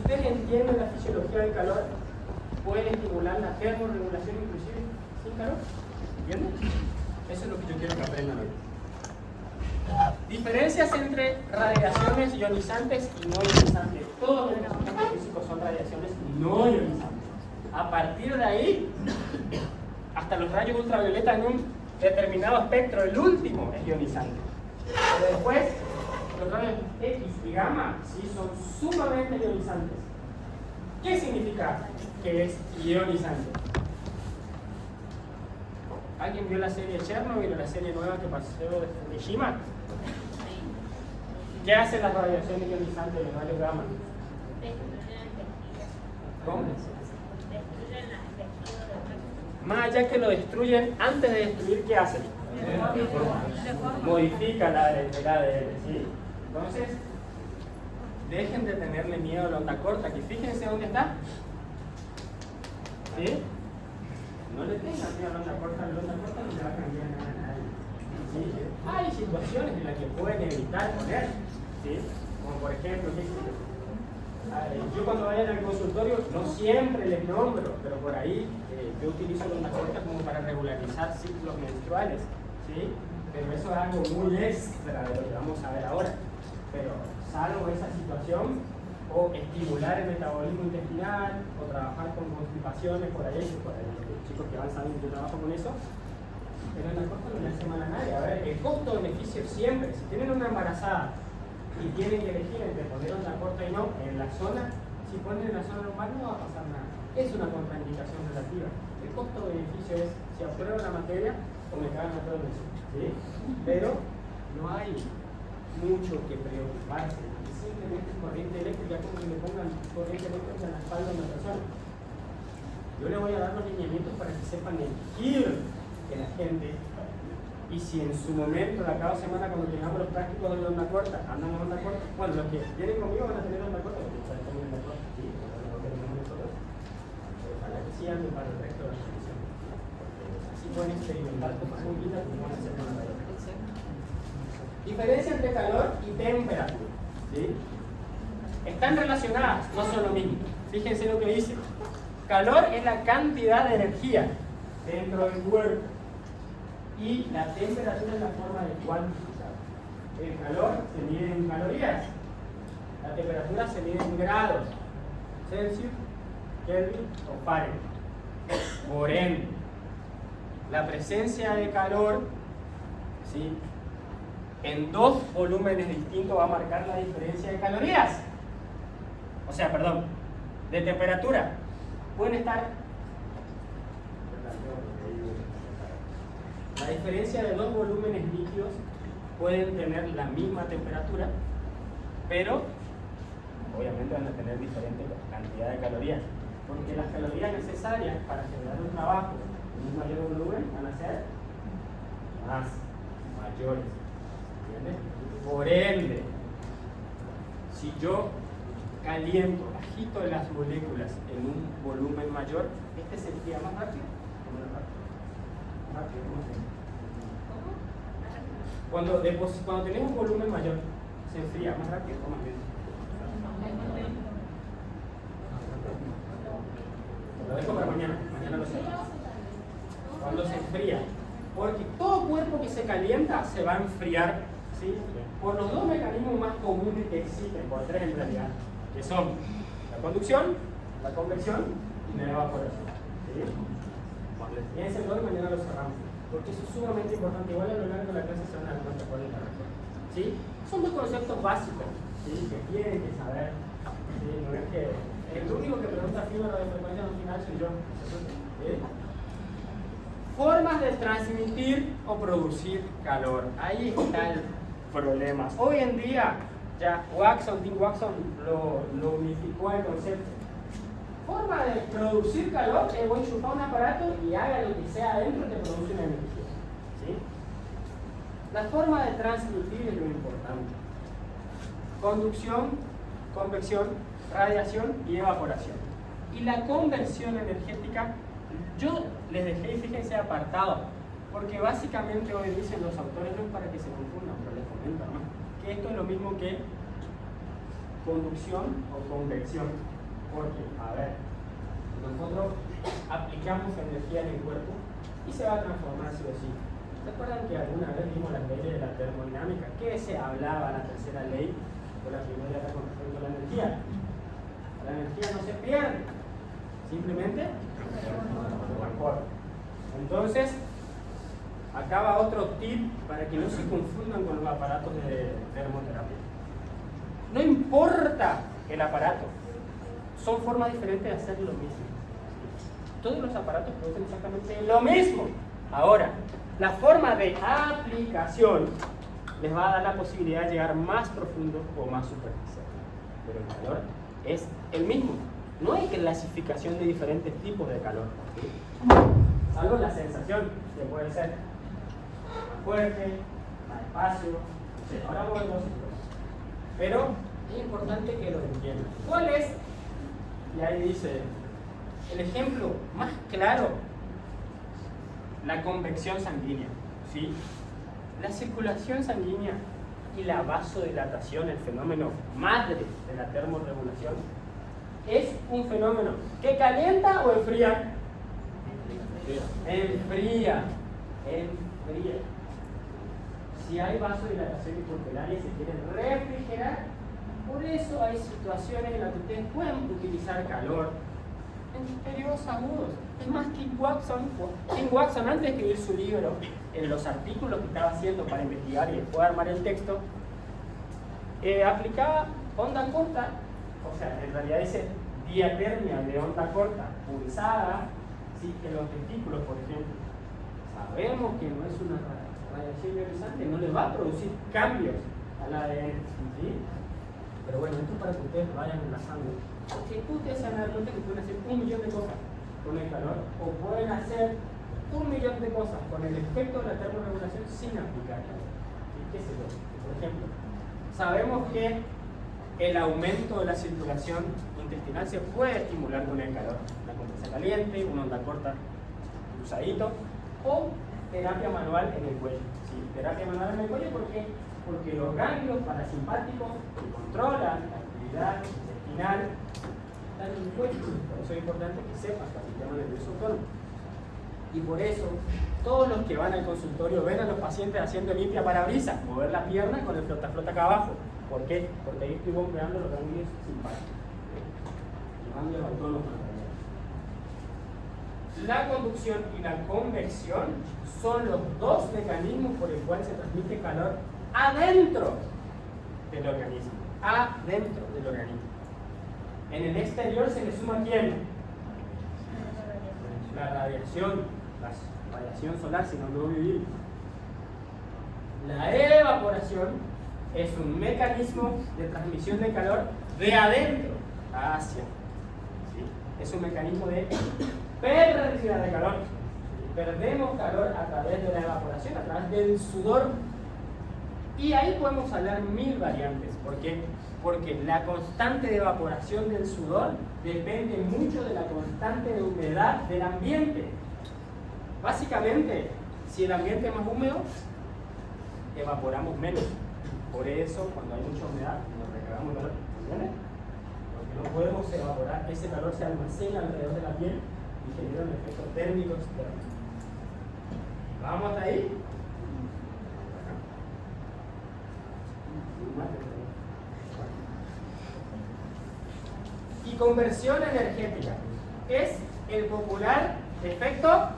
ustedes entienden la fisiología del calor, pueden estimular la termorregulación inclusive sin calor. ¿Entienden? Eso es lo que yo quiero que aprendan hoy. Diferencias entre radiaciones ionizantes y no ionizantes. Todos los elementos físicos son radiaciones no ionizantes. A partir de ahí, hasta los rayos ultravioleta en un determinado espectro, el último es ionizante. Pero después, los rayos X y gamma sí son sumamente ionizantes. ¿Qué significa que es ionizante? ¿Alguien vio la serie Chernobyl o la serie nueva que pasó de Fukushima? ¿Qué hacen las radiaciones ionizantes de los rayos gamma? ¿Cómo? Más allá que lo destruyen, antes de destruir, ¿qué hacen? Modifican el ADN, sí. Entonces, dejen de tenerle miedo a la onda corta, que fíjense dónde está. ¿Sí? No le tengan miedo a la onda corta no le va a cambiar nada a nadie. ¿Sí? Hay situaciones en las que pueden evitar poner, ¿sí? Como por ejemplo, yo cuando vayan al consultorio no siempre les nombro, pero por ahí yo utilizo la onda corta como para regularizar ciclos menstruales, ¿sí? Pero eso es algo muy extra de lo que vamos a ver ahora. Pero salvo esa situación, o estimular el metabolismo intestinal, o trabajar con constipaciones por ahí, los chicos que van sabiendo yo trabajo con eso, pero en la costa no le hace mal a nadie. A ver, el costo-beneficio siempre, si tienen una embarazada y tienen que elegir entre poner onda corta y no, en la zona, si ponen en la zona normal no va a pasar nada. Es una contraindicación relativa. El costo-beneficio es si apruebo la materia o me cagan a todo eso, ¿sí? Pero no hay mucho que preocuparse. Simplemente corriente eléctrica, como que le pongan corriente eléctrica en la espalda de una persona. Yo le voy a dar los lineamientos para que sepan elegir que la gente, y si en su momento, de cada semana, cuando tengamos los prácticos de la onda corta, andan en onda corta, bueno, los que vienen conmigo van a tener onda corta, porque ya están en onda corta, sí, lo que tenemos nosotros, pero para que sí anden para el resto de la solución. Así pueden experimentar cosas muy lindas como van a hacer con la radio. Diferencia entre calor y temperatura, ¿sí? Están relacionadas, no son lo mismo. Fíjense lo que dice. Calor es la cantidad de energía dentro del cuerpo y la temperatura es la forma de cuantificar. El calor se mide en calorías, la temperatura se mide en grados, Celsius, Kelvin o Fahrenheit. Por ende, la presencia de calor, ¿sí?, en dos volúmenes distintos va a marcar la diferencia de calorías. O sea, perdón, de temperatura. Pueden estar... La diferencia de dos volúmenes líquidos pueden tener la misma temperatura, pero obviamente van a tener diferente cantidad de calorías. Porque las calorías necesarias para generar un trabajo en un mayor volumen van a ser más mayores. Por ende, si yo caliento, agito las moléculas en un volumen mayor, ¿este se enfría más rápido o menos rápido? Rápido, ¿cómo se? Cuando tenemos un volumen mayor, ¿se enfría más rápido o más lento? Lo dejo para mañana lo sé. Cuando se enfría, porque todo cuerpo que se calienta se va a enfriar, ¿sí?, por los dos mecanismos más comunes que existen, por tres en realidad, que son la conducción, la convección y la evaporación, ¿sí? Fíjense todo y mañana lo cerramos, porque eso es sumamente importante. Igual a lo largo de la clase se van a dar cuenta cuál es la razón, ¿sí? Son dos conceptos básicos, ¿sí?, que tienen que saber, ¿sí? No es que el único que pregunta fino la frecuencia no final soy yo, ¿sí? Formas de transmitir o producir calor. Ahí está el problema. Hoy en día, ya Tim Watson lo unificó el concepto. Forma de producir calor es voy a enchufar un aparato y haga lo que sea adentro que produce una energía, ¿sí? La forma de transmitir es lo importante. Conducción, convección, radiación y evaporación. Y la conversión energética, yo les dejé, fíjense, apartado, porque básicamente hoy dicen los autores, no es para que se confundan, pero les comento, ¿no?, que esto es lo mismo que conducción o convección. Porque, a ver, nosotros aplicamos energía en el cuerpo y se va a transformar sí o sí. ¿Se acuerdan que alguna vez vimos las leyes de la termodinámica? ¿Qué se hablaba en la tercera ley o la primera era con respecto a la energía? La energía no se pierde, simplemente se evapora. Entonces, acá va otro tip para que no se confundan con los aparatos de termoterapia. No importa el aparato, son formas diferentes de hacer lo mismo. Todos los aparatos producen exactamente lo mismo. Ahora, la forma de aplicación les va a dar la posibilidad de llegar más profundo o más superficial. Pero el calor es el mismo. No hay clasificación de diferentes tipos de calor, ¿sí? Salvo la sensación, que puede ser más fuerte, más espacio, sí, ahora vamos a ver los síntomas. Pero es importante que lo entiendan. ¿Cuál es? Y ahí dice, el ejemplo más claro, la convección sanguínea, ¿sí? La circulación sanguínea y la vasodilatación, el fenómeno madre de la termorregulación, es un fenómeno que calienta o enfría. Enfría. Si hay vasodilatación intraocular y se quiere refrigerar, por eso hay situaciones en las que ustedes pueden utilizar calor en periodos agudos. Es más, Tim Watson, antes de escribir su libro, en los artículos que estaba haciendo para investigar y después armar el texto, aplicaba onda corta, o sea, en realidad dice diatermia de onda corta pulsada, ¿sí? En los testículos, por ejemplo. Sabemos que no es una radiación ionizante, no le va a producir cambios al ADN, ¿sí? Pero bueno, esto es para que ustedes vayan enlazando. Porque ustedes se van a dar cuenta que pueden hacer 1 millón de cosas con el calor, o pueden hacer 1 millón de cosas con el efecto de la termorregulación sin aplicar calor. ¿Sí? ¿Qué es eso? Por ejemplo, sabemos que el aumento de la circulación intestinal se puede estimular con el calor. Una compresa caliente, una onda corta, cruzadito, o terapia manual en el cuello. ¿Sí? Terapia manual en el cuello porque los ganglios parasimpáticos que controlan la actividad intestinal están en el cuello. Por eso es importante que sepas que el sistema nervioso autónomo. Y por eso, todos los que van al consultorio ven a los pacientes haciendo limpia parabrisas, mover la pierna con el flota-flota acá abajo. ¿Por qué? Porque ahí estoy bombeando los ganglios simpáticos. Los ganglios autónomos. La conducción y la convección son los dos mecanismos por el cual se transmite calor adentro del organismo. Adentro del organismo. En el exterior se le suma ¿quién? La radiación, la radiación solar, si no, no vivimos. La evaporación es un mecanismo de transmisión de calor de adentro hacia. ¿Sí? Es un mecanismo de pérdida de calor. Perdemos calor a través de la evaporación, a través del sudor. Y ahí podemos hablar 1000 variantes. ¿Por qué? Porque la constante de evaporación del sudor depende mucho de la constante de humedad del ambiente. Básicamente, si el ambiente es más húmedo, evaporamos menos. Por eso, cuando hay mucha humedad, nos recargamos calor. ¿Entiendes? Porque no podemos evaporar, ese calor se almacena alrededor de la piel y genera un efecto térmico externo. ¿Vamos hasta ahí? Y conversión energética es el popular efecto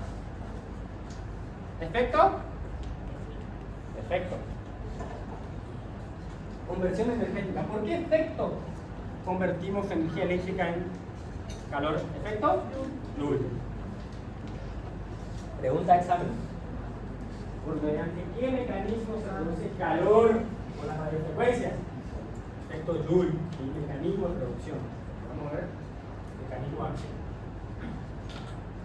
conversión energética. ¿Por qué efecto convertimos energía eléctrica en calor? ¿Efecto? Luz. Pregunta de examen. ¿Por mediante qué mecanismo se produce calor con las radiofrecuencias? Efecto Joule, el mecanismo de producción. Vamos a ver. Mecanismo acción.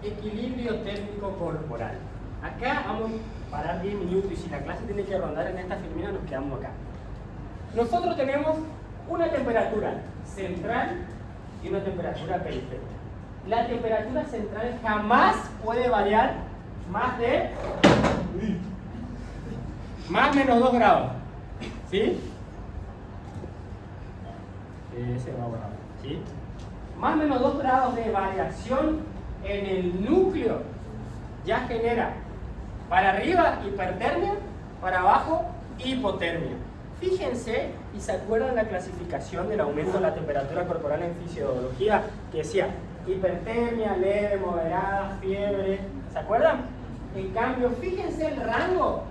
Equilibrio térmico corporal. Acá vamos a parar 10 minutos y si la clase tiene que rondar en esta filmina nos quedamos acá. Nosotros tenemos una temperatura central y una temperatura periférica. La temperatura central jamás puede variar más de menos 2 grados. ¿Sí? Ese va a borrar. ¿Sí? más o menos 2 grados de variación en el núcleo ya genera para arriba hipertermia, para abajo hipotermia. Fíjense, y se acuerdan la clasificación del aumento de la temperatura corporal en fisiología, que decía hipertermia, leve, moderada, fiebre, ¿se acuerdan? En cambio, fíjense el rango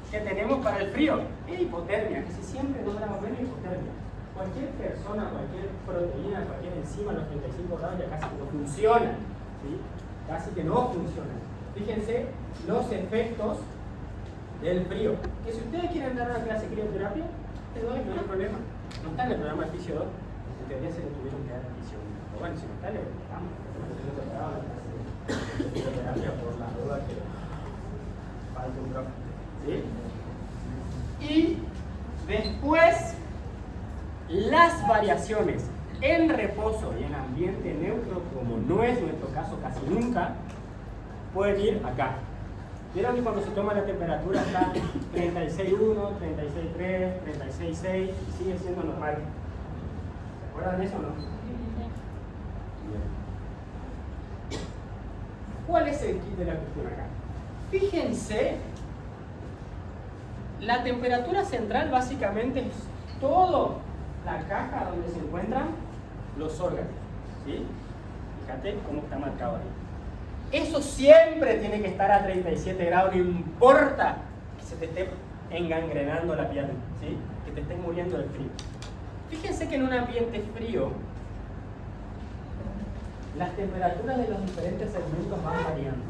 que tenemos para el frío, es hipotermia, casi siempre 2 grados menos hipotermia. Cualquier persona, cualquier proteína, cualquier enzima a los 35 grados ya casi no funciona, ¿sí? Casi que no funciona. Fíjense los efectos del frío. Que si ustedes quieren dar una clase de crioterapia, te doy, no hay problema. No está en el programa de Fisio 2, en teoría se le tuvieron que dar a Fisio 1. Pero bueno, si no está, le damos. No preparado la clase de crioterapia por la duda que falta un profe. ¿Sí? Y después, las variaciones en reposo y en ambiente neutro, como no es nuestro caso casi nunca, pueden ir acá. ¿Vieron que cuando se toma la temperatura está 36.1, 36.3, 36.6 y sigue siendo normal? ¿Se acuerdan de eso o no? Bien. ¿Cuál es el kit de la cuestión acá? Fíjense, la temperatura central básicamente es todo la caja donde se encuentran los órganos, ¿sí? Fíjate cómo está marcado ahí. Eso siempre tiene que estar a 37 grados, no importa que se te esté engangrenando la pierna, ¿sí? Que te estés muriendo del frío. Fíjense que en un ambiente frío, las temperaturas de los diferentes segmentos van variando.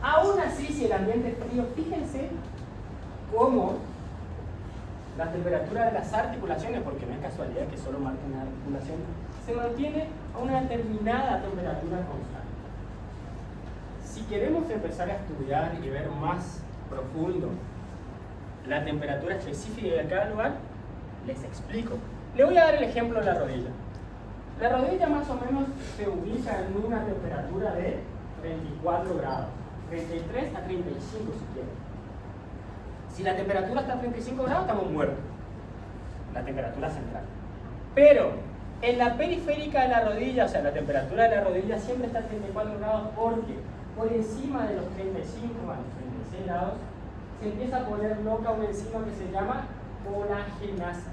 Aún así, si el ambiente es frío, fíjense cómo la temperatura de las articulaciones, porque no es casualidad que solo marquen la articulación, se mantiene a una determinada temperatura constante. Si queremos empezar a estudiar y ver más profundo la temperatura específica de cada lugar, les explico. Le voy a dar el ejemplo de la rodilla. La rodilla más o menos se ubica en una temperatura de 34 grados, 33 a 35 si quieren. Si la temperatura está a 35 grados, estamos muertos. La temperatura central. Pero en la periférica de la rodilla, o sea, la temperatura de la rodilla siempre está a 34 grados porque por encima de los 35 a los 36 grados se empieza a poner loca una enzima que se llama colagenasa,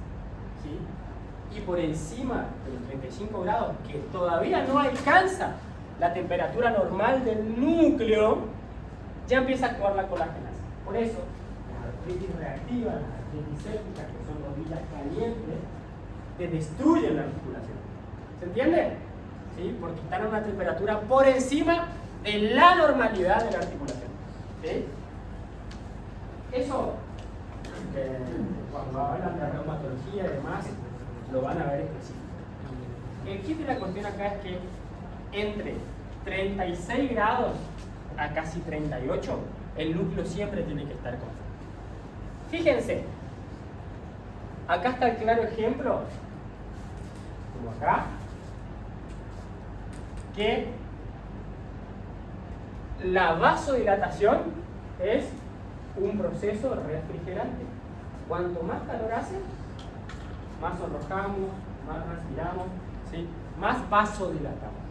¿sí? Y por encima de los 35 grados, que todavía no alcanza la temperatura normal del núcleo, ya empieza a actuar la colagenasa. Por eso, las artritis reactivas, las artritis sépticas, que son rodillas calientes, te destruyen la articulación. ¿Se entiende? ¿Sí? Porque están a una temperatura por encima de la normalidad de la articulación. ¿Sí? Eso, cuando hablan de reumatología y demás, lo van a ver específico. El kit de la cuestión acá es que entre 36 grados a casi 38, el núcleo siempre tiene que estar constante. Fíjense, acá está el claro ejemplo, como acá, que la vasodilatación es un proceso refrigerante. Cuanto más calor hace, más sonrojamos, más transpiramos, ¿sí? Más vasodilatamos.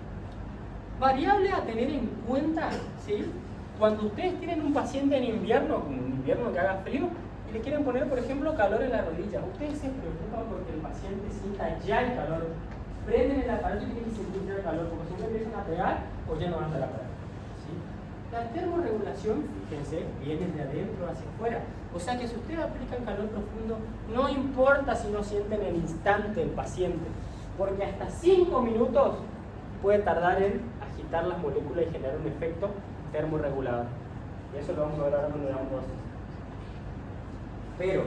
Variable a tener en cuenta, ¿sí? Cuando ustedes tienen un paciente en invierno, como un invierno que haga frío, y le quieren poner, por ejemplo, calor en la rodilla, ustedes se preocupan porque el paciente sienta ya el calor. Prenden el aparato y tienen que sentir ya el calor, porque si no empiezan a pegar o ya no anda el aparato. ¿Sí? La termorregulación, fíjense, viene de adentro hacia afuera. O sea que si ustedes aplican calor profundo, no importa si no sienten el instante el paciente, porque hasta 5 minutos puede tardar en agitar las moléculas y generar un efecto termorregulador. Y eso lo vamos a ver ahora cuando veamos dosis. Pero,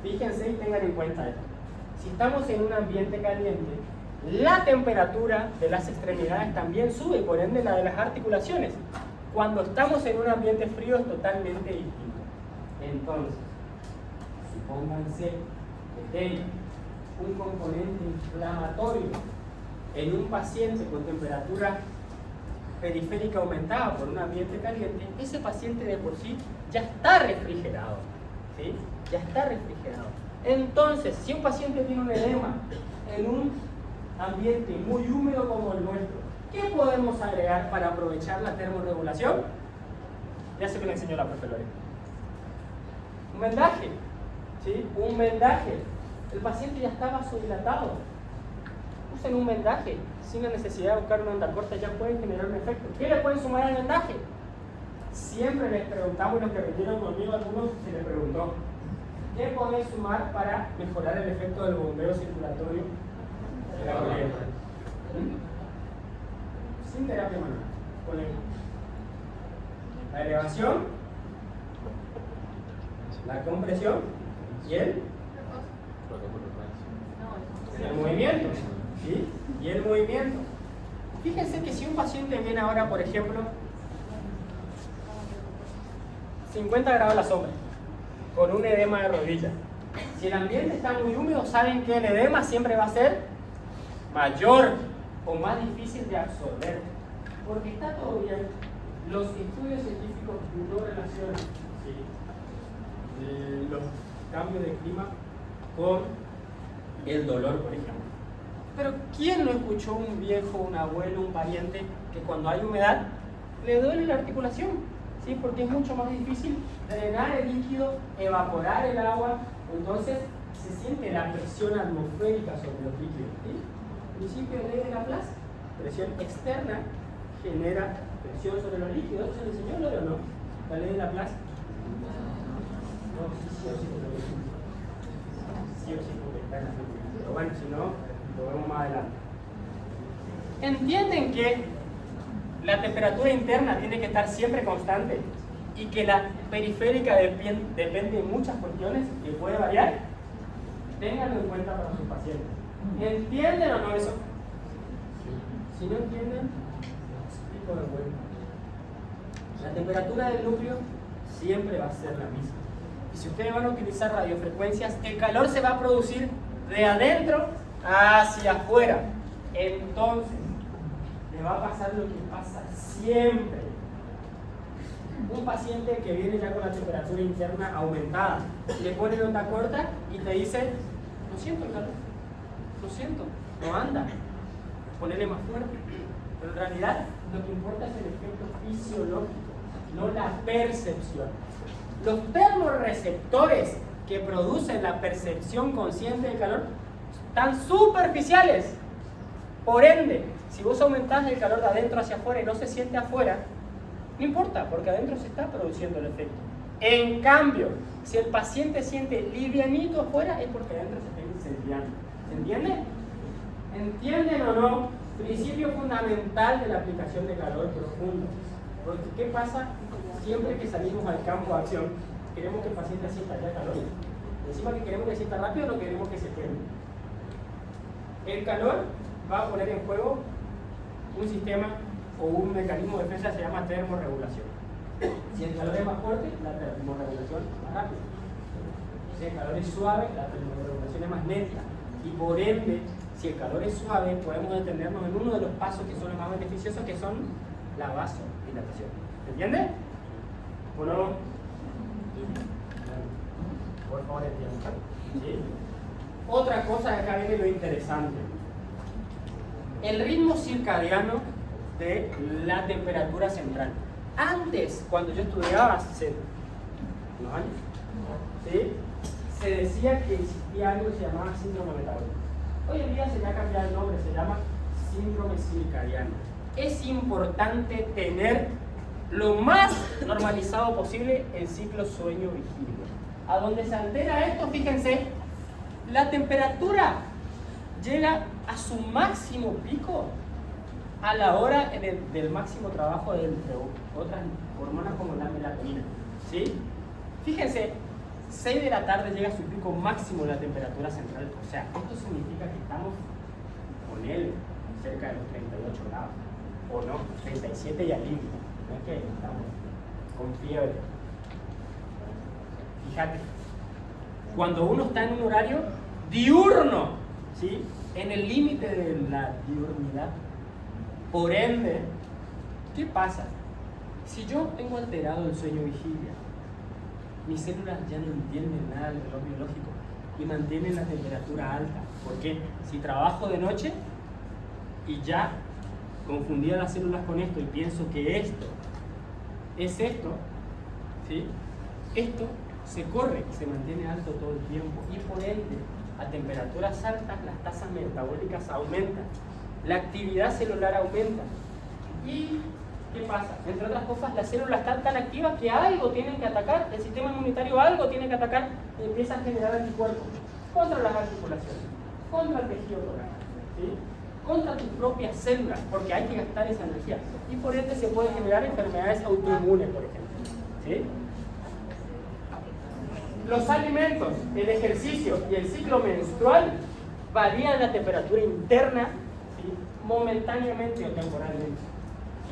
fíjense y tengan en cuenta esto. Si estamos en un ambiente caliente, la temperatura de las extremidades también sube, por ende la de las articulaciones. Cuando estamos en un ambiente frío es totalmente distinto. Entonces, supónganse que tengan un componente inflamatorio en un paciente con temperatura periférica aumentada por un ambiente caliente, ese paciente de por sí ya está refrigerado, ¿sí? Ya está refrigerado. Entonces, si un paciente tiene un edema en un ambiente muy húmedo como el nuestro, ¿qué podemos agregar para aprovechar la termorregulación? Ya se me lo enseñó la profe Lore. Un vendaje, ¿sí? Un vendaje. El paciente ya está vasodilatado. Usen un vendaje sin la necesidad de buscar una onda corta, ya pueden generar un efecto. ¿Qué le pueden sumar al vendaje? Siempre les preguntamos, los que vinieron conmigo, algunos se les preguntó, ¿qué podés sumar para mejorar el efecto del bombeo circulatorio de la corriente? Sin terapia manual. Con la elevación, la compresión y el movimiento. ¿Sí? Y el movimiento. Fíjense que si un paciente viene ahora, por ejemplo, 50 grados a la sombra, con un edema de rodilla. Si el ambiente está muy húmedo, saben que el edema siempre va a ser mayor o más difícil de absorber. Porque está todo bien. Los estudios científicos no relacionan, ¿sí?, los cambios de clima con el dolor, por ejemplo. Pero ¿quién no escuchó un viejo, un abuelo, un pariente que cuando hay humedad le duele la articulación? ¿Sí? Porque es mucho más difícil drenar el líquido, evaporar el agua, entonces se siente la presión atmosférica sobre los líquidos. ¿Sí? Principio de ley de Laplace, presión externa genera presión sobre los líquidos. ¿Se le enseñó o no? La ley de Laplace. No, sí o sí, porque está en la película. Pero bueno, si no, lo vemos más adelante. ¿Entienden que la temperatura interna tiene que estar siempre constante y que la periférica depende de muchas cuestiones que puede variar? Ténganlo en cuenta para sus pacientes. ¿Entienden o no eso? Si no entienden, explico de vuelta. La temperatura del núcleo siempre va a ser la misma. Y si ustedes van a utilizar radiofrecuencias, el calor se va a producir de adentro hacia afuera. Entonces, le va a pasar lo que pasa siempre. Un paciente que viene ya con la temperatura interna aumentada, le ponen onda corta y te dice, no siento el calor, lo siento, no anda, ponele más fuerte. Pero en realidad lo que importa es el efecto fisiológico, no la percepción. Los termorreceptores que producen la percepción consciente del calor están superficiales. Por ende, si vos aumentás el calor de adentro hacia afuera y no se siente afuera, no importa, porque adentro se está produciendo el efecto. En cambio, si el paciente siente livianito afuera, es porque adentro se está incendiando. ¿Se entiende? ¿Entienden o no? Principio fundamental de la aplicación de calor profundo. Porque ¿qué pasa? Siempre que salimos al campo de acción, queremos que el paciente sienta ya calor. Encima que queremos que sienta rápido, no queremos que se queme. El calor va a poner en juego un sistema o un mecanismo de defensa que se llama termorregulación. Si el calor es más fuerte, la termorregulación es más rápida. Si el calor es suave, la termorregulación es más lenta. Y por ende, si el calor es suave, podemos detenernos en uno de los pasos que son los más beneficiosos, que son la vasodilatación. ¿Se entiende? ¿O no? Por favor, entiendan. ¿Sí? Otra cosa, acá viene lo interesante. El ritmo circadiano de la temperatura central. Antes, cuando yo estudiaba hace unos años, ¿sí?, se decía que existía algo que se llamaba síndrome metabólico. Hoy en día se le ha cambiado el nombre, se llama síndrome circadiano. Es importante tener lo más normalizado posible el ciclo sueño-vigilia. A donde se altera esto, fíjense, la temperatura llega a su máximo pico a la hora del máximo trabajo de otras hormonas como la melatonina. ¿Sí? Fíjense, 6 de la tarde llega a su pico máximo la temperatura central. O sea, esto significa que estamos con él cerca de los 38 grados. O no, 37 y al límite. No es que estamos con fiebre. Fíjate, cuando uno está en un horario diurno, ¿sí?, en el límite de la diurnidad, por ende, ¿qué pasa? Si yo tengo alterado el sueño-vigilia, mis células ya no entienden nada del reloj biológico y mantienen la temperatura alta. ¿Por qué? Si trabajo de noche, y ya confundía las células con esto y pienso que esto es esto, ¿sí? Esto se corre, se mantiene alto todo el tiempo y por ende a temperaturas altas las tasas metabólicas aumentan, la actividad celular aumenta. ¿Y qué pasa? Entre otras cosas, las células están tan activas que algo tienen que atacar, el sistema inmunitario algo tiene que atacar y empieza a generar anticuerpos contra las articulaciones, contra el tejido torácico, ¿sí? Contra tus propias células, porque hay que gastar esa energía. Y por ende se pueden generar enfermedades autoinmunes, por ejemplo, ¿sí? Los alimentos, el ejercicio y el ciclo menstrual varían la temperatura interna, ¿sí? Momentáneamente o temporalmente.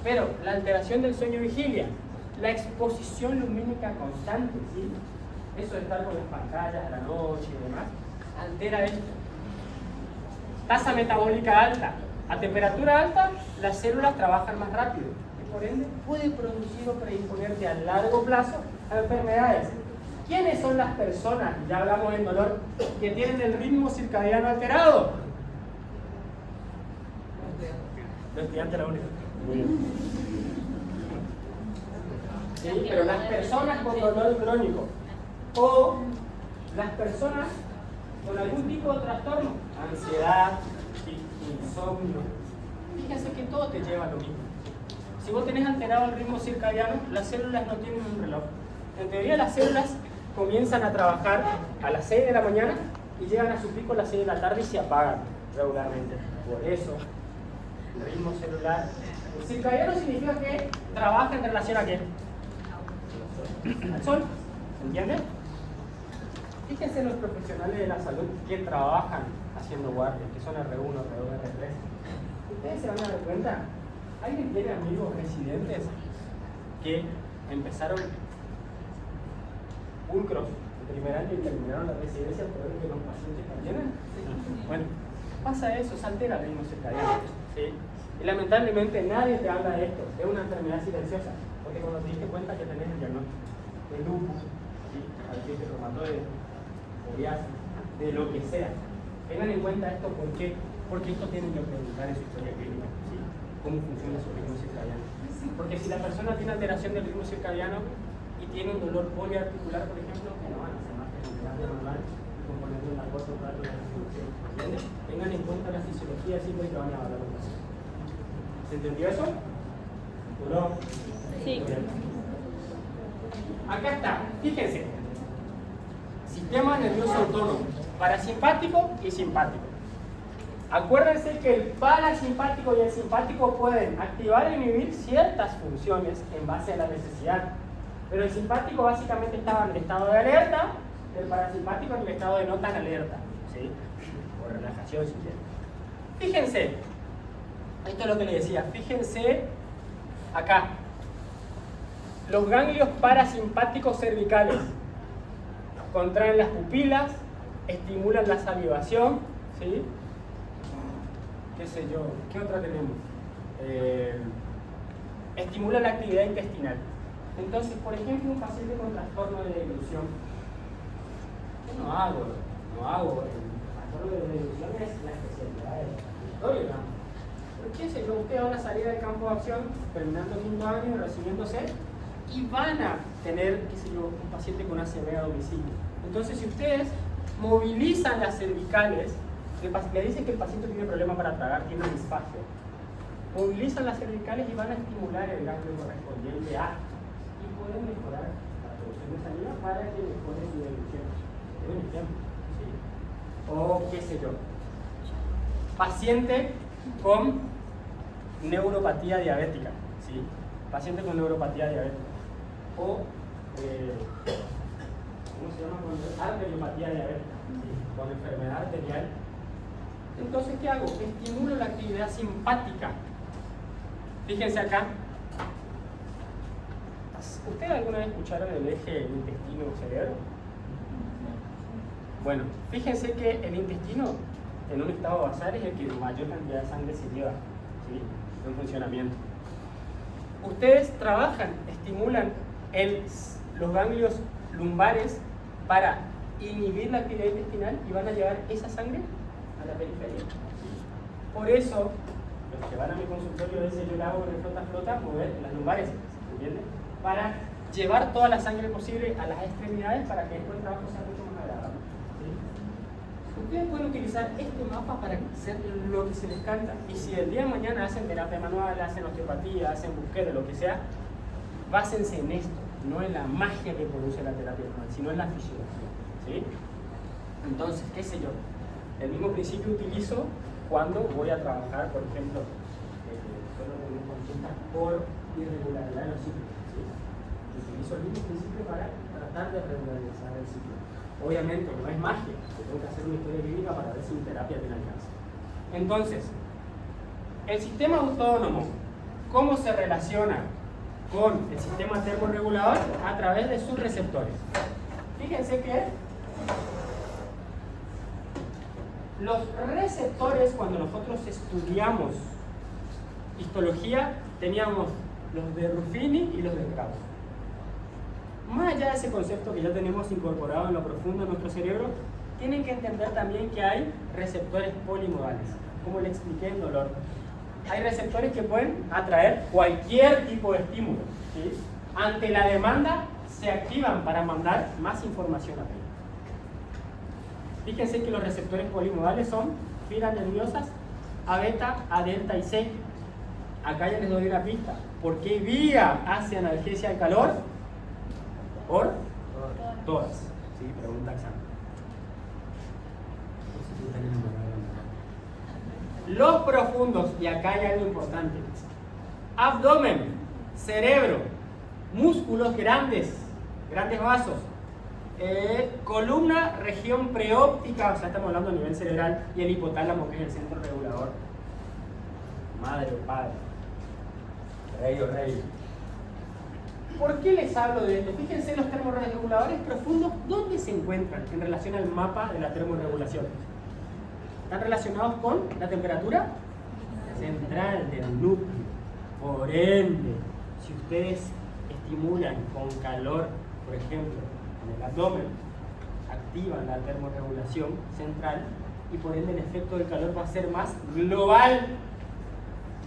Pero la alteración del sueño-vigilia, la exposición lumínica constante, ¿sí? Eso de estar con las pantallas a la noche y demás, altera esto. Tasa metabólica alta. A temperatura alta, las células trabajan más rápido y por ende puede producir o predisponerte a largo plazo a enfermedades. ¿Quiénes son las personas, ya hablamos del dolor, que tienen el ritmo circadiano alterado? Los estudiantes de la universidad. Sí, pero las personas con dolor crónico o las personas con algún tipo de trastorno, ansiedad, insomnio, fíjense que todo te lleva a lo mismo. Si vos tenés alterado el ritmo circadiano, las células no tienen un reloj. En teoría las células comienzan a trabajar a las 6 de la mañana y llegan a su pico a las 6 de la tarde y se apagan regularmente. Por eso, el ritmo celular. El circadiano significa que trabaja en relación a qué? Al sol. ¿Entienden? Fíjense los profesionales de la salud que trabajan haciendo guardias, que son R1, R2, R3. Ustedes se van a dar cuenta. ¿Alguien tiene amigos residentes que empezaron pulcros el primer año y terminaron la residencia por ver que los pacientes también? Bueno, pasa eso, se altera el ritmo circadiano, ¿sí? Y lamentablemente nadie te habla de esto, es una enfermedad silenciosa, porque cuando te diste cuenta que tenés el diagnóstico de lupus, ¿sí? Artritis reumatoide, psoriasis, de lo que sea, tengan en cuenta esto, ¿por qué? Porque esto tienen que preguntar en su historia clínica, ¿sí? Cómo funciona su ritmo circadiano. Porque si la persona tiene alteración del ritmo circadiano y tiene un dolor poliarticular, por ejemplo, que no van a hacer más que en terapia normal y componer un narcoso rato de la reproducción, ¿entiendes? Tengan en cuenta la fisiología así porque van a hablar con paciente. ¿Se entendió eso? ¿O no? Sí. Acá está, fíjense. Sistema nervioso autónomo, parasimpático y simpático. Acuérdense que el parasimpático y el simpático pueden activar e inhibir ciertas funciones en base a la necesidad. Pero el simpático básicamente estaba en el estado de alerta, el parasimpático en el estado de no tan alerta, ¿sí? O relajación si quieren. Fíjense, esto es lo que les decía, fíjense acá. Los ganglios parasimpáticos cervicales contraen las pupilas, estimulan la salivación, ¿sí? ¿Qué sé yo? ¿Qué otra tenemos? Estimula la actividad intestinal. Entonces, por ejemplo, un paciente con trastorno de deglución, yo no hago el trastorno de deglución es la especialidad del laboratorio, ¿no? Pero qué sé yo, ustedes van a salir del campo de acción terminando el quinto año, recibiéndose y van a tener, qué sé yo, un paciente con ACV a domicilio. Entonces, si ustedes movilizan las cervicales, le dicen que el paciente tiene problema para tragar, tiene disfagia, movilizan las cervicales y van a estimular el ganglio correspondiente a y pueden mejorar la producción de saliva para que mejore su deglución. Es un ejemplo, ¿sí? O qué sé yo, paciente con neuropatía diabética, ¿sí? Paciente con neuropatía diabética o ¿cómo se llama? Con arteriopatía diabética, ¿sí? Con enfermedad arterial. Entonces, ¿qué hago? Estimulo la actividad simpática. Fíjense acá. ¿Ustedes alguna vez escucharon el eje intestino-cerebro? Bueno, fíjense que el intestino en un estado basal es el que mayor cantidad de sangre se lleva, ¿sí? En funcionamiento. Ustedes trabajan, estimulan los ganglios lumbares para inhibir la actividad intestinal y van a llevar esa sangre a la periferia. Por eso, los que van a mi consultorio, ese yo le hago con el flota-flota, mover las lumbares, ¿entiendes? Para llevar toda la sangre posible a las extremidades para que después el trabajo sea mucho más agradable. ¿Sí? Ustedes pueden utilizar este mapa para hacer lo que se les canta. Y si el día de mañana hacen terapia manual, hacen osteopatía, hacen búsqueda, lo que sea, básense en esto, no en la magia que produce la terapia manual, sino en la fisiología. ¿Sí? Entonces, qué sé yo, el mismo principio utilizo cuando voy a trabajar, por ejemplo, solo tengo consultas por irregularidad en los ciclos. ¿Sí? Utilizo el mismo principio para tratar de regularizar el ciclo. Obviamente no es magia, tengo que hacer una historia clínica para ver si mi terapia tiene alcance. Entonces, el sistema autónomo, ¿cómo se relaciona con el sistema termorregulador? A través de sus receptores. Fíjense que los receptores, cuando nosotros estudiamos histología, teníamos los de Ruffini y los de Krauss. Más allá de ese concepto que ya tenemos incorporado en lo profundo de nuestro cerebro, tienen que entender también que hay receptores polimodales. Como le expliqué en dolor, hay receptores que pueden atraer cualquier tipo de estímulo. ¿Sí? Ante la demanda, se activan para mandar más información a ti. Fíjense que los receptores polimodales son filas nerviosas A beta, A delta y C. Acá ya les doy una pista. ¿Por qué vía hace analgesia al calor? Por todas. ¿Sí? Pregunta examen. Los profundos, y acá hay algo importante. Abdomen, cerebro, músculos grandes, grandes vasos. Columna, región preóptica, o sea, estamos hablando a nivel cerebral, y el hipotálamo, que es el centro regulador. Madre o padre, rey o rey. ¿Por qué les hablo de esto? Fíjense los termorreguladores profundos, ¿dónde se encuentran en relación al mapa de la termorregulación? Están relacionados con la temperatura central del núcleo. Por ende, si ustedes estimulan con calor, por ejemplo, en el abdomen, activan la termorregulación central y por ende el efecto del calor va a ser más global.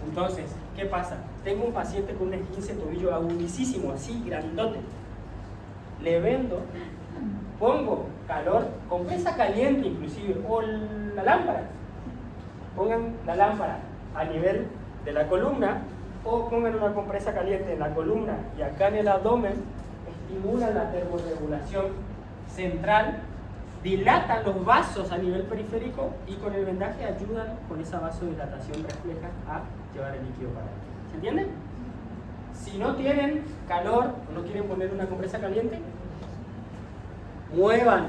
Entonces, ¿qué pasa? Tengo un paciente con un esguince de tobillo agudísimo, así, grandote. Le vendo, pongo calor, compresa caliente inclusive, o la lámpara. Pongan la lámpara a nivel de la columna, o pongan una compresa caliente en la columna y acá en el abdomen, estimulan la termorregulación central, dilatan los vasos a nivel periférico y con el vendaje ayudan con esa vasodilatación refleja a llevar el líquido para adentro. ¿Se entiende? Si no tienen calor o no quieren poner una compresa caliente, muevan.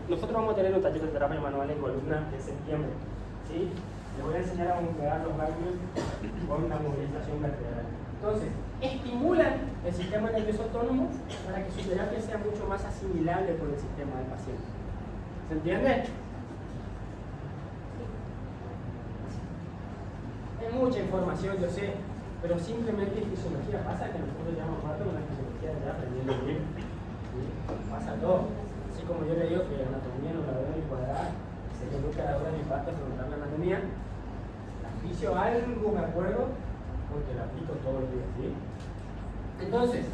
Nosotros vamos a tener un taller de terapia manual en columna en septiembre. ¿Sí? Les voy a enseñar a mover los ganglios con una movilización vertebral. Entonces, estimulan el sistema nervioso autónomo para que su terapia sea mucho más asimilable por el sistema del paciente. ¿Se entiende? Es mucha información, yo sé, pero simplemente fisiología pasa que nosotros llevamos rato con la fisiología ya aprendiendo bien. ¿Sí? Pasa todo. Así como yo le digo que la anatomía no la veo ni cuadrada, sé que nunca la hora de mi parte preguntar la anatomía. La fisio algo me acuerdo porque la aplico todos los días, ¿sí? Entonces,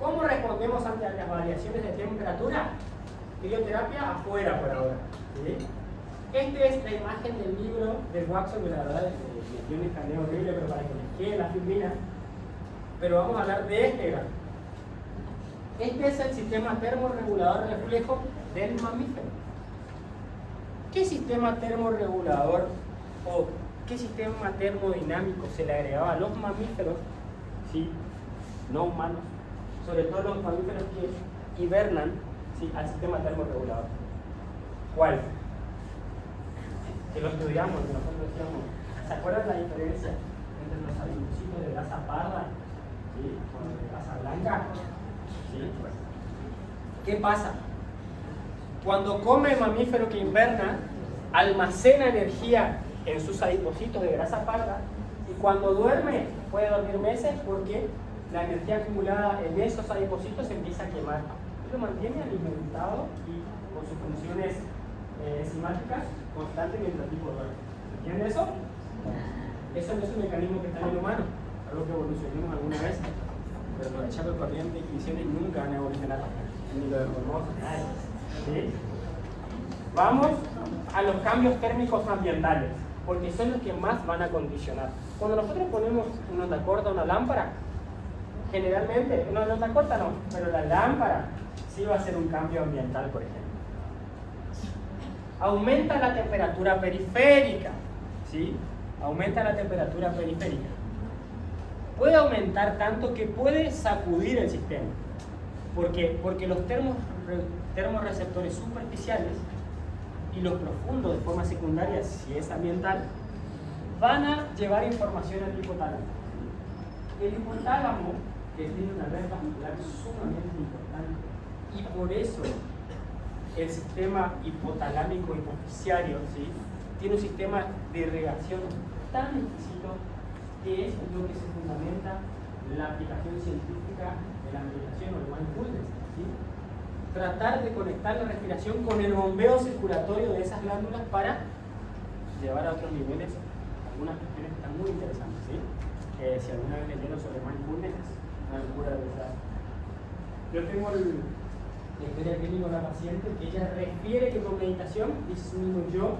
¿cómo respondemos ante las variaciones de temperatura? Crioterapia afuera por ahora, ¿sí? Esta es la imagen del libro de Watson, que la verdad tiene un escaneo horrible, pero para que les quede la filmina. Pero vamos a hablar de este gráfico. Este es el sistema termorregulador reflejo del mamífero. ¿Qué sistema termorregulador o qué sistema termodinámico se le agregaba a los mamíferos, ¿sí? No humanos, sobre todo los mamíferos que hibernan, ¿sí? Al sistema termorregulador? ¿Cuál? Que lo estudiamos, que nosotros decíamos. ¿Se acuerdan la diferencia entre los adipocitos de grasa parda, ¿sí? Con los de grasa blanca? ¿Sí? Bueno. ¿Qué pasa? Cuando come el mamífero que inverna, almacena energía en sus adipocitos de grasa parda y cuando duerme, puede dormir meses porque la energía acumulada en esos adipocitos se empieza a quemar. Lo mantiene alimentado y con sus funciones enzimáticas constantes mientras el tipo duerme. ¿Entienden eso? Eso no es un mecanismo que está en el humano, algo que evolucionemos alguna vez, pero los echamos corriente y condiciones nunca van a evolucionar, ni lo de hormonas, nada. ¿Sí? Vamos a los cambios térmicos ambientales, porque son los que más van a condicionar. Cuando nosotros ponemos una onda corta a una lámpara, generalmente, una onda corta no, pero la lámpara sí va a hacer un cambio ambiental, por ejemplo. Aumenta la temperatura periférica, ¿sí? Aumenta la temperatura periférica. Puede aumentar tanto que puede sacudir el sistema. ¿Por qué? Porque los termorreceptores superficiales y los profundos de forma secundaria, si es ambiental, van a llevar información al hipotálamo. El hipotálamo, que tiene una red vascular sumamente importante, y por eso el sistema hipotalámico hipoficiario, ¿sí?, tiene un sistema de irrigación tan exquisito que es lo que se fundamenta la aplicación científica de la meditación o el mindfulness, ¿sí? Tratar de conectar la respiración con el bombeo circulatorio de esas glándulas para llevar a otros niveles algunas cuestiones que están muy interesantes, ¿sí? Si alguna vez leyeron sobre mindfulness, es una locura de verdad. Yo tengo la historia clínica de la paciente que ella refiere que con meditación disminuyó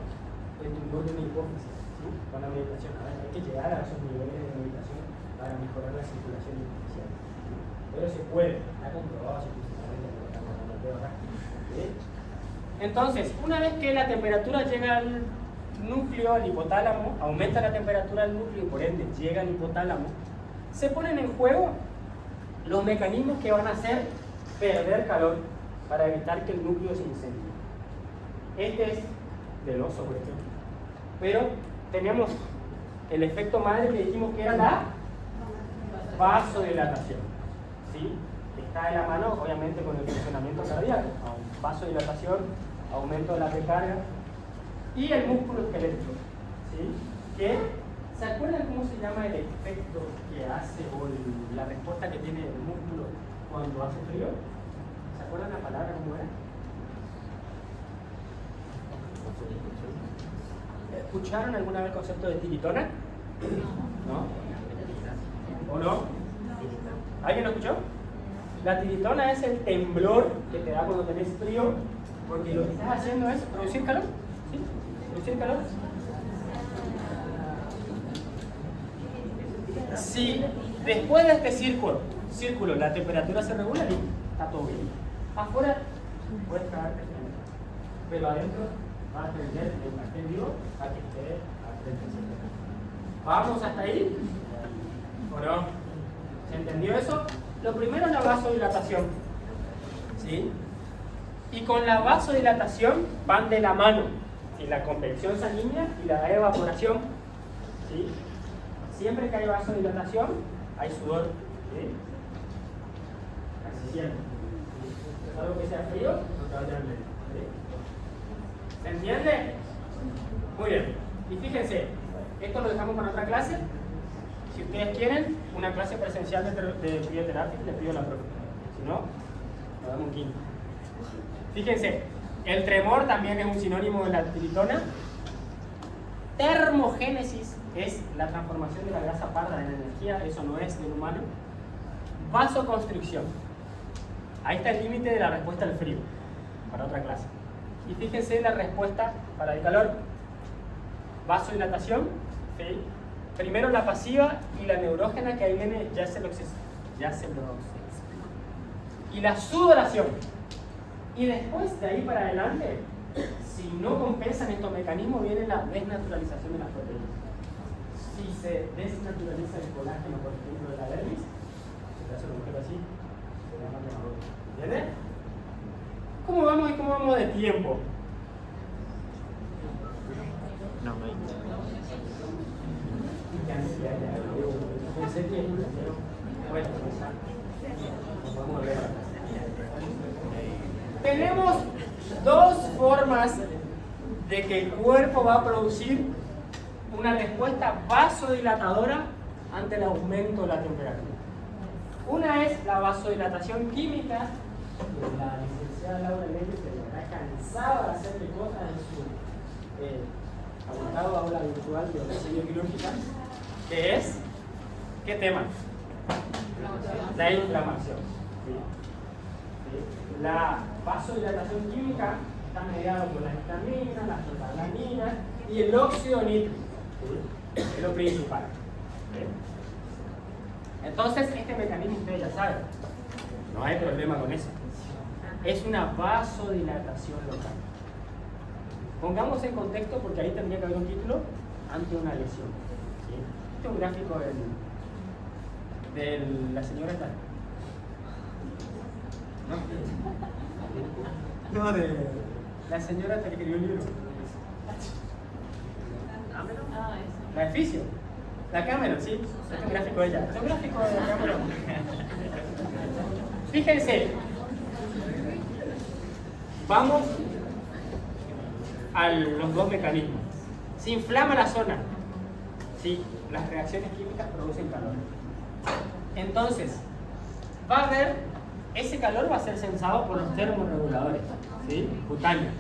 el tumor de una hipófisis, ¿sí? Con la meditación. A ver, hay que llegar a esos niveles de meditación para mejorar la circulación hipoficial, ¿sí? Pero se puede, está comprobado científicamente, lo estamos hablando de ahora, ¿sí? Entonces, una vez que la temperatura llega al núcleo, al hipotálamo, aumenta la temperatura del núcleo y por ende llega al hipotálamo, se ponen en juego los mecanismos que van a hacer perder calor para evitar que el núcleo se incendie. Este es del oso, por ejemplo. Pero tenemos el efecto madre que dijimos que era la vasodilatación, ¿sí? Está de la mano, obviamente, con el funcionamiento cardíaco. Vasodilatación, aumento de la recarga y el músculo esquelético, ¿sí? Que, ¿se acuerdan cómo se llama el efecto que hace o la respuesta que tiene el músculo cuando hace frío? ¿Se acuerdan la palabra cómo era? ¿Escucharon alguna vez el concepto de tiritona? ¿No? ¿O no? ¿Alguien lo escuchó? La tiritona es el temblor que te da cuando tenés frío, porque lo que estás haciendo es producir calor. ¿Sí? ¿Producir calor? Si después de este círculo la temperatura se regula, está todo bien. Afuera puedes cagarte, pero adentro va a tender de un extendido a que esté a 37 grados. ¿Vamos hasta ahí? ¿O no? ¿Se entendió eso? Lo primero es la vasodilatación, ¿sí? Y con la vasodilatación van de la mano, ¿sí?, la convección sanguínea y la evaporación, ¿sí? Siempre que hay vasodilatación, hay sudor, ¿sí? Casi siempre. ¿Sí? Algo que sea frío, no te vaya a medir, ¿sí? ¿Se entiende? Muy bien. Y fíjense, esto lo dejamos para otra clase. Si ustedes quieren, una clase presencial de crioterapia, les pido la profe. Si no, nos damos un quinto. Fíjense, el tremor también es un sinónimo de la tiritona. Termogénesis es la transformación de la grasa parda en energía, eso no es del humano. Vasoconstricción. Ahí está el límite de la respuesta al frío, para otra clase. Y fíjense la respuesta para el calor. Vasodilatación, ¿sí? Primero la pasiva y la neurógena, que ahí viene, ya se lo explico. Y la sudoración. Y después, de ahí para adelante, si no compensan estos mecanismos, viene la desnaturalización de las proteínas. Si se desnaturaliza el colágeno, por ejemplo, de la dermis, se te hace una mujer así, se llama quemadura. ¿Entiendes? ¿Cómo vamos y cómo vamos de tiempo? No, no hay. Pensé que bueno, vamos a ver. Tenemos dos formas de que el cuerpo va a producir una respuesta vasodilatadora ante el aumento de la temperatura. Una es la vasodilatación química, que la licenciada Laura Leyes se está cansada de hacerle cosas en su abultado aula virtual de ortopedia quirúrgica, que es, ¿qué tema? La inflamación. ¿Sí? ¿Sí? La vasodilatación química está mediada por la histamina, la prostaglandina y el óxido nítrico. ¿Sí? Es lo principal. ¿Sí? Entonces, este mecanismo ustedes ya saben, no hay problema con eso. Es una vasodilatación local. Pongamos en contexto, porque ahí tendría que haber un título, ante una lesión. ¿Sí? Este es un gráfico de la señora tal. No, de la señora que escribió el libro. La de Fisio. La Cameron, ¿sí? Este es un gráfico de ella. Es un gráfico de la Cameron. Fíjense. Vamos a los dos mecanismos. Se inflama la zona. Sí, las reacciones químicas producen calor. Entonces, va a haber, ese calor va a ser sensado por los termorreguladores, ¿sí? Cutáneos.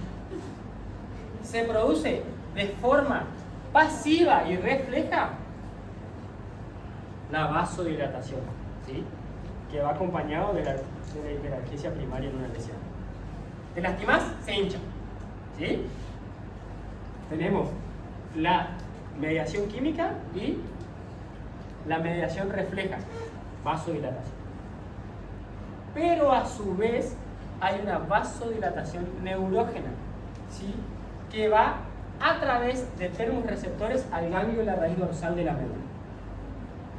Se produce de forma pasiva y refleja la vasodilatación, ¿sí? Que va acompañado de la hiperalgesia primaria en una lesión. Te lastimas, se hincha, ¿sí? Tenemos la mediación química y la mediación refleja, vasodilatación. Pero a su vez hay una vasodilatación neurógena, ¿sí? Que va a través de termorreceptores al ganglio de la raíz dorsal de la médula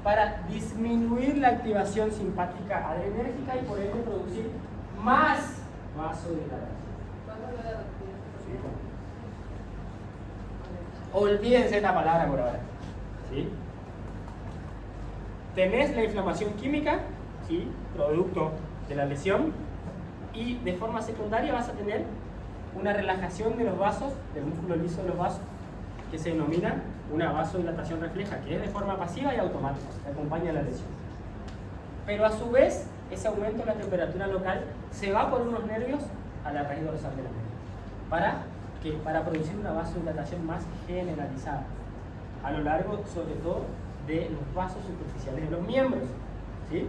para disminuir la activación simpática adrenérgica y por ende producir más vasodilatación. Olvídense la palabra por ahora. ¿Sí? Tenés la inflamación química, ¿sí? Producto de la lesión, y de forma secundaria vas a tener una relajación de los vasos, del músculo liso de los vasos, que se denomina una vasodilatación refleja, que es de forma pasiva y automática, que acompaña la lesión. Pero a su vez, ese aumento de la temperatura local se va por unos nervios a la raíz dorsal de la médula. Para producir una vasodilatación más generalizada, a lo largo, sobre todo, de los vasos superficiales de los miembros. ¿Sí?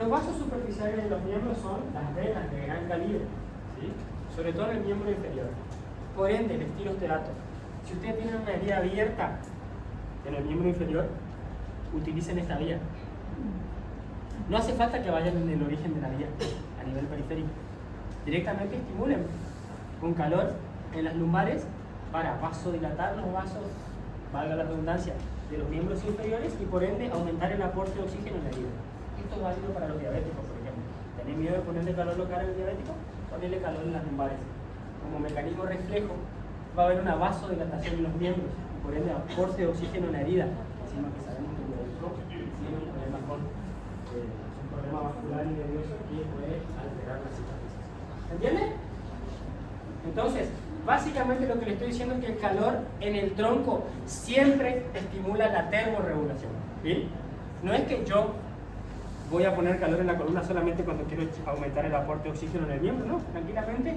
Los vasos superficiales de los miembros son las venas de gran calibre, ¿sí? Sobre todo en el miembro inferior. Por ende, el estilosterato. Si ustedes tienen una herida abierta en el miembro inferior, utilicen esta vía. No hace falta que vayan en el origen de la vía, a nivel periférico. Directamente estimulen con calor en las lumbares para vasodilatar los vasos, valga la redundancia, de los miembros inferiores y por ende aumentar el aporte de oxígeno en la herida. Esto es válido para los diabéticos, por ejemplo. ¿Tenés miedo de ponerle calor local al diabético? Ponele calor en las lumbares. Como mecanismo reflejo va a haber una vasodilatación en los miembros y por ende aporte de oxígeno en la herida. Encima que sabemos que el diabético tiene un problema con un problema vascular y nervioso que puede alterar la cicatriz. ¿Entiende? Entonces, básicamente lo que le estoy diciendo es que el calor en el tronco siempre estimula la termorregulación. ¿Sí? No es que yo voy a poner calor en la columna solamente cuando quiero aumentar el aporte de oxígeno en el miembro, no, tranquilamente.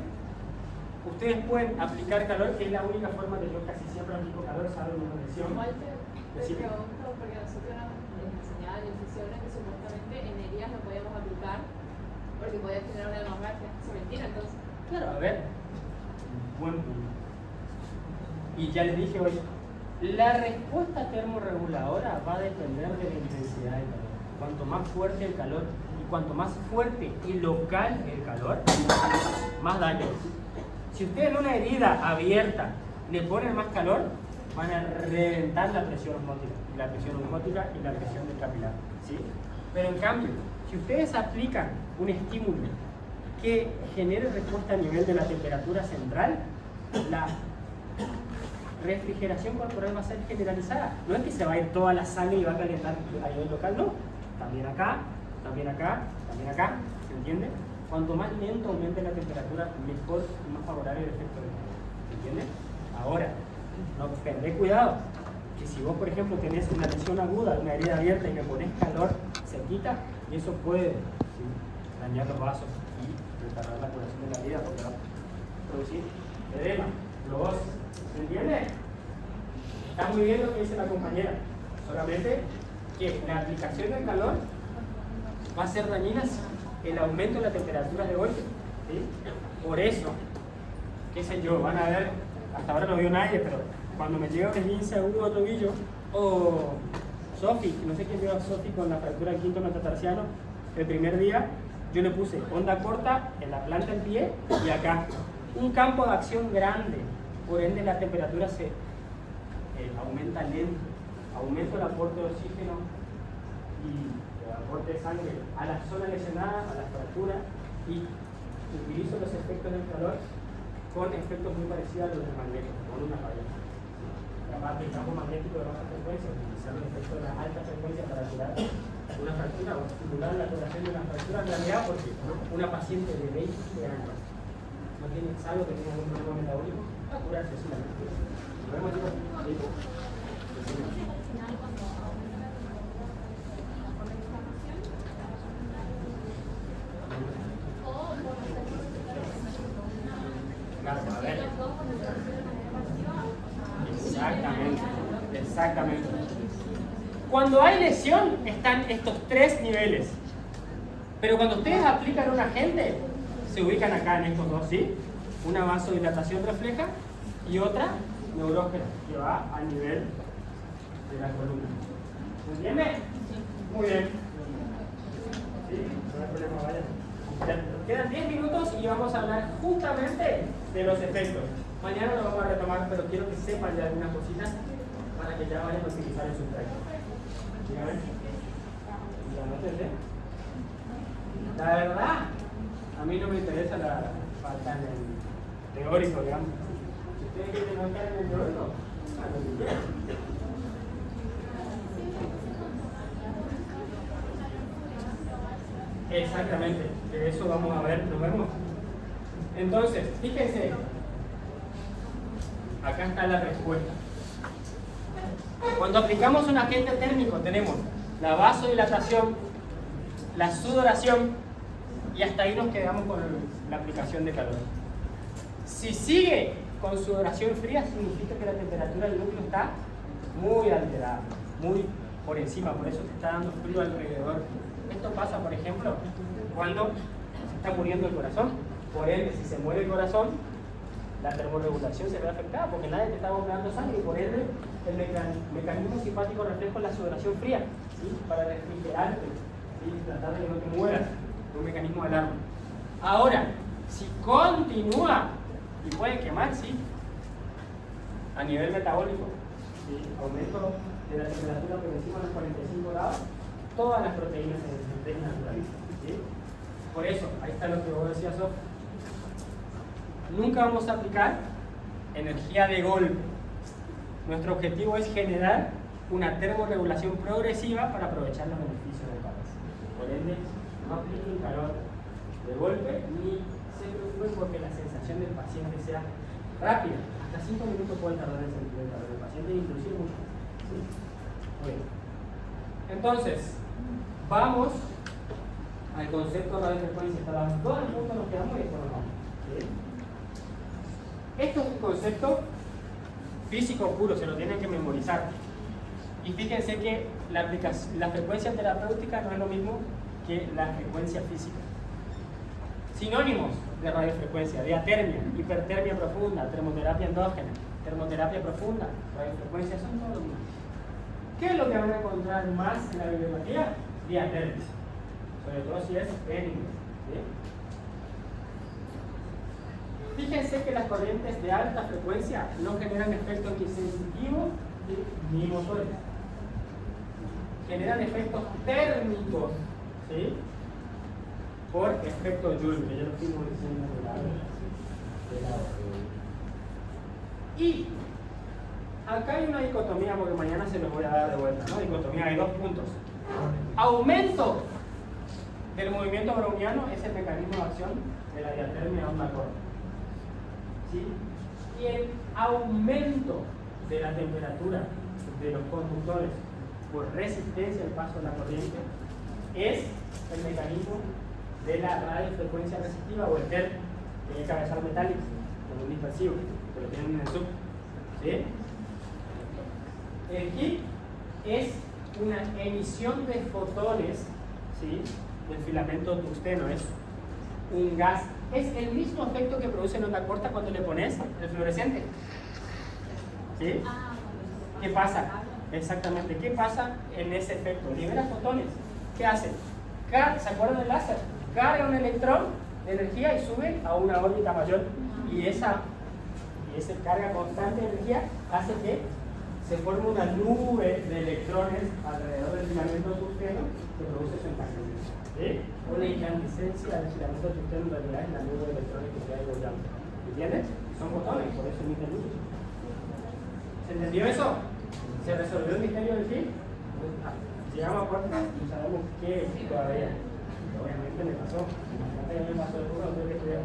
Ustedes pueden aplicar calor, que es la única forma de yo casi siempre aplico calor, salvo en una lesión. Igual te pregunto, porque nosotros nos enseñaban infusiones que supuestamente en heridas no podíamos aplicar porque podía generar una hemorragia. ¿Eso es mentira entonces? Claro, a ver. Buen punto. Y ya les dije hoy, la respuesta termorreguladora va a depender de la intensidad del calor. Cuanto más fuerte el calor y cuanto más fuerte y local el calor, más daño. Si ustedes en una herida abierta le ponen más calor, van a reventar la presión osmótica, y la presión del capilar, ¿sí? Pero en cambio, si ustedes aplican un estímulo que genere respuesta a nivel de la temperatura central, la refrigeración corporal va a ser generalizada. No es que se va a ir toda la sangre y va a calentar a nivel local, no. También acá, también acá, también acá, ¿se entiende? Cuanto más lento aumente la temperatura, mejor y más favorable el efecto del calor, ¿se entiende? Ahora, no perdé cuidado, que si vos por ejemplo tenés una lesión aguda, una herida abierta y le pones calor, se quita y eso puede, ¿sí?, dañar los vasos y retardar la curación de la herida porque va a producir edema, fluorosis, ¿se entiende? Está muy bien lo que dice la compañera, solamente que la aplicación del calor va a ser dañina si el aumento de la temperatura de golpe, ¿sí? Por eso, qué sé yo, van a ver, hasta ahora no vio nadie, pero cuando me llega un esguince agudo de tobillo, o Sofi, no sé quién vio a Sofi con la fractura del quinto metatarsiano, el primer día yo le puse onda corta en la planta del pie y acá, un campo de acción grande, por ende la temperatura se aumenta lento, aumento el aporte de oxígeno y el aporte de sangre a la zona lesionada, a la fractura, y utilizo los efectos del calor con efectos muy parecidos a los del magnético, con una falla. La parte del campo magnético de baja frecuencia, utilizar el efecto de la alta frecuencia para curar una fractura o estimular la curación de una fractura, en realidad porque una paciente de 20 años no tiene, salvo que tenga algún problema metabólico, va a curarse solamente. ¿Lo vemos, chicos? A ver. Exactamente. Cuando hay lesión están estos tres niveles. Pero cuando ustedes aplican un agente, se ubican acá en estos dos, ¿sí? Una vasodilatación refleja y otra neurógena, que va a nivel de la columna. ¿Me entiende? Muy bien. ¿Sí? No hay problema, vaya. Quedan 10 minutos y vamos a hablar justamente de los efectos. Mañana lo vamos a retomar, pero quiero que sepan ya algunas cositas para que ya vayan a utilizar en su práctica. Dígame. La verdad, a mí no me interesa la falta en el teórico, digamos. Si ustedes quieren no estar en el teórico, hagan lo que quieran. Exactamente, de eso vamos a ver, nos vemos. Entonces, fíjense, acá está la respuesta. Cuando aplicamos un agente térmico tenemos la vasodilatación, la sudoración y hasta ahí nos quedamos con la aplicación de calor. Si sigue con sudoración fría significa que la temperatura del núcleo está muy alterada, muy por encima, por eso te está dando frío alrededor. Esto pasa, por ejemplo, cuando se está muriendo el corazón. Por ende, si se muere el corazón, la termorregulación se ve afectada porque nadie te está bombeando sangre. Por ende, el mecanismo simpático reflejo es la sudoración fría, ¿sí? Para refrigerarte, ¿sí? Tratar de que no te mueras, un mecanismo de alarma. Ahora, si continúa y puede quemar, sí, a nivel metabólico, ¿sí? Aumento de la temperatura por encima de los 45 grados, todas las proteínas se desnaturalizan, ¿sí? Por eso, ahí está lo que vos decías, Sof. Nunca vamos a aplicar energía de golpe. Nuestro objetivo es generar una termorregulación progresiva para aprovechar los beneficios del calor. Por ende, no apliquen calor de golpe ni se preocupen porque la sensación del paciente sea rápida. Hasta 5 minutos puede tardar en sentir el calor del paciente, inclusive mucho. ¿Sí? Bueno. Entonces, vamos al concepto de radiofrecuencia. Hasta las 2 del punto nos quedamos y después nos vamos. ¿Sí? Esto es un concepto físico puro, se lo tienen que memorizar. Y fíjense que la frecuencia terapéutica no es lo mismo que la frecuencia física. Sinónimos de radiofrecuencia: diatermia, hipertermia profunda, termoterapia endógena, termoterapia profunda, radiofrecuencia, son todos lo mismo. ¿Qué es lo que van a encontrar más en la bibliografía? Diatermia, sobre todo si es en inglés. ¿Sí? Fíjense que las corrientes de alta frecuencia no generan efectos ni sensitivos ni motores. Generan efectos térmicos, ¿sí? Por efecto Joule, que ya lo estuvimos diciendo de lado. Y acá hay una dicotomía, porque mañana se los voy a dar de vuelta, ¿no? Dicotomía, hay 2 puntos. Aumento del movimiento browniano es el mecanismo de acción de la diatermia a onda corta. ¿Sí? Y el aumento de la temperatura de los conductores por resistencia al paso de la corriente es el mecanismo de la radiofrecuencia resistiva o el TER, que es el cabezal metálico, como un dispersivo, que lo tienen en el sub. ¿Sí? El HIG es una emisión de fotones, ¿sí?, del filamento tungsteno. Es un gas. Es el mismo efecto que produce en onda corta cuando le pones el fluorescente. ¿Sí? ¿Qué pasa? Exactamente. ¿Qué pasa en ese efecto? Libera fotones. ¿Qué hace? ¿Se acuerdan del láser? Carga un electrón de energía y sube a una órbita mayor. Y esa carga constante de energía hace que se forme una nube de electrones alrededor del filamento tungsteno que produce su incandescencia. ¿Sí? Una incandescencia del filamento tungsteno en realidad es la nube de electrones que queda bollando. ¿Entiendes? Son fotones, por eso emiten luz. ¿Se entendió eso? ¿Se resolvió el misterio del HIG? Llegamos a puerta y sabemos qué es todavía. Obviamente me pasó. Imagínate que me pasó el curso, no tengo que estudiar.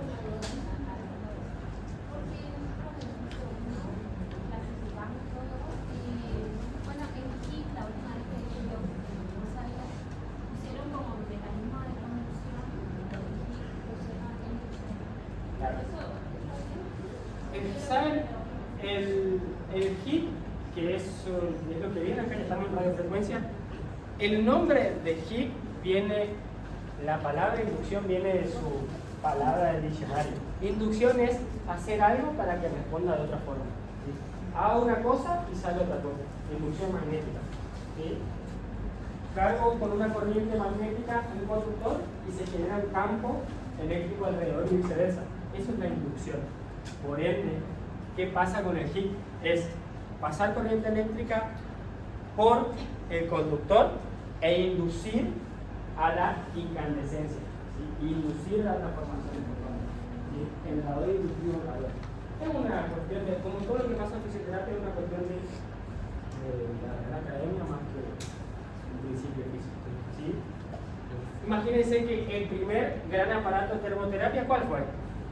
¿Saben? El HIG, que es lo que viene acá, que estamos en radiofrecuencia, el nombre de HIG viene, la palabra inducción viene de su palabra del diccionario. Inducción es hacer algo para que responda de otra forma. ¿Sí? Hago una cosa y sale otra cosa. Inducción magnética. ¿Sí? Cargo con una corriente magnética un conductor y se genera un campo eléctrico alrededor y viceversa. Eso es la inducción. Por ende, ¿qué pasa con el HIG? Es pasar corriente eléctrica por el conductor e inducir a la incandescencia, ¿sí? Inducir la transformación de fotones, ¿sí? Generador inductivo calor. Es una cuestión de, como todo lo que pasa en fisioterapia, es una cuestión de la academia más que un principio físico, ¿sí? Imagínense que el primer gran aparato de termoterapia, ¿cuál fue?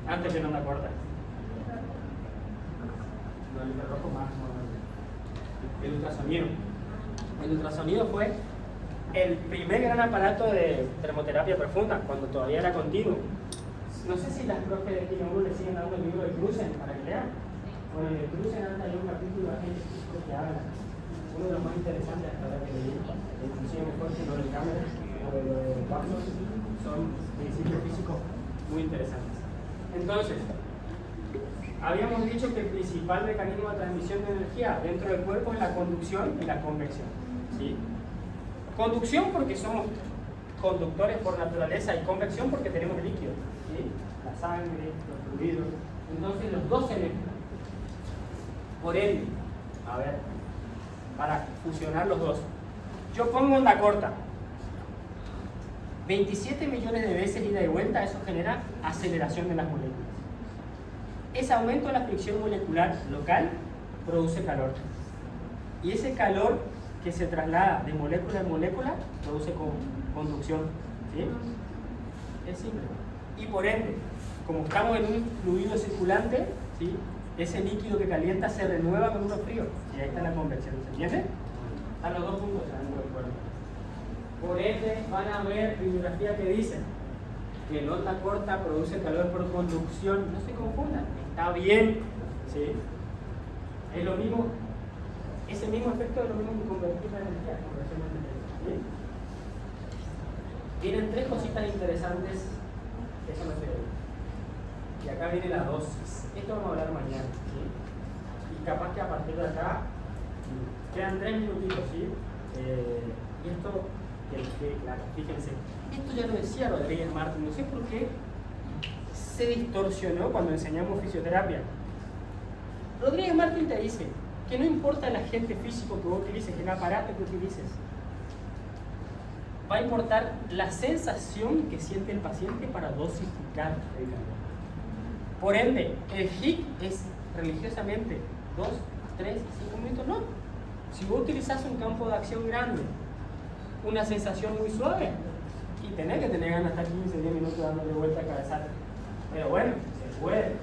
Antes de onda corta. No, el infrarrojo más moderno. El ultrasonido. El ultrasonido fue el primer gran aparato de termoterapia profunda, cuando todavía era continuo. No sé si las profes de Química 1 le siguen dando el libro de Cruzen para que lean. Bueno, en el Cruzen hay un capítulo de agentes físicos que habla. Uno de los más interesantes hasta ahora que leí, inclusive mejor que lo de cámara o de lo de vasos, son principios físicos muy interesantes. Entonces, habíamos dicho que el principal mecanismo de transmisión de energía dentro del cuerpo es la conducción y la convección. ¿Sí? Conducción porque somos conductores por naturaleza y convección porque tenemos líquido. ¿Sí? La sangre, los fluidos. Entonces los dos se mezclan. Por ende, a ver, para fusionar los dos, yo pongo onda corta. 27 millones de veces ida y vuelta, eso genera aceleración de las moléculas. Ese aumento de la fricción molecular local produce calor. Y ese calor que se traslada de molécula en molécula produce conducción. ¿Sí? Es simple. Y por ende, como estamos en un fluido circulante, ¿sí?, ese líquido que calienta se renueva con uno frío. Y ahí está la convección. ¿Se entiende? Están los dos puntos dentro del cuerpo. Por ende, van a ver bibliografía que dice que en onda corta produce calor por conducción. No se confundan, está bien. ¿Sí? Es lo mismo, ese mismo efecto es lo mismo que convertir la energía. ¿Sí? Tienen tres cositas interesantes. Eso no se ve. Y acá viene la dosis. Esto vamos a hablar mañana. ¿Sí? Y capaz que a partir de acá quedan 3 minutitos. ¿Sí? Y esto, claro, fíjense, esto ya lo decía Rodríguez Martín. No sé por qué se distorsionó cuando enseñamos fisioterapia. Rodríguez Martín te dice que no importa el agente físico que vos utilices, el aparato que utilices, va a importar la sensación que siente el paciente para dosificar el calor. Por ende, el HIG es religiosamente 2, 3, 5 minutos. No. Si vos utilizás un campo de acción grande, una sensación muy suave, y tenés que tener ganas hasta 15, 10 minutos dándole vuelta a cabezar. Pero bueno, se puede.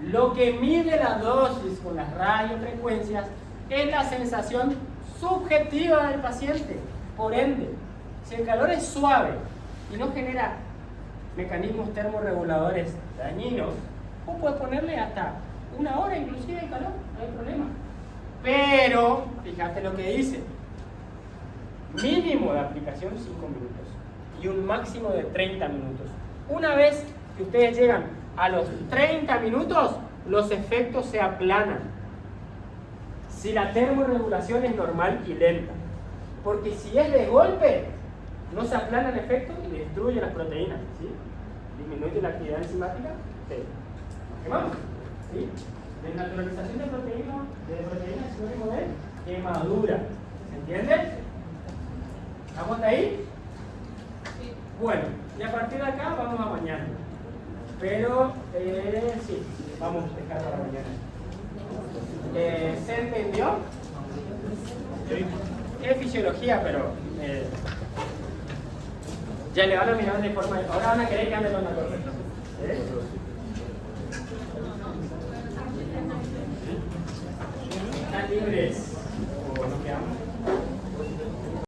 Lo que mide la dosis con las radiofrecuencias es la sensación subjetiva del paciente. Por ende, si el calor es suave y no genera mecanismos termorreguladores dañinos, vos podés ponerle hasta 1 hora inclusive de calor, no hay problema. Pero, fíjate lo que dice. Mínimo de aplicación 5 minutos y un máximo de 30 minutos. Una vez que ustedes llegan a los 30 minutos, los efectos se aplanan. Si la termorregulación es normal y lenta. Porque si es de golpe, no se aplana el efecto y destruye las proteínas. ¿Sí? Disminuye la actividad enzimática. Sí. ¿Nos quemamos? ¿Sí? Desnaturalización de proteínas es sinónimo de quemadura. ¿Se entiende? ¿Estamos hasta ahí? Sí. Bueno, y a partir de acá vamos a mañana. Pero, sí, vamos a dejar para mañana. ¿Se entendió? Es fisiología, pero ya le van a mirar de forma. Ahora van a querer que ande con la cosa. Están libres.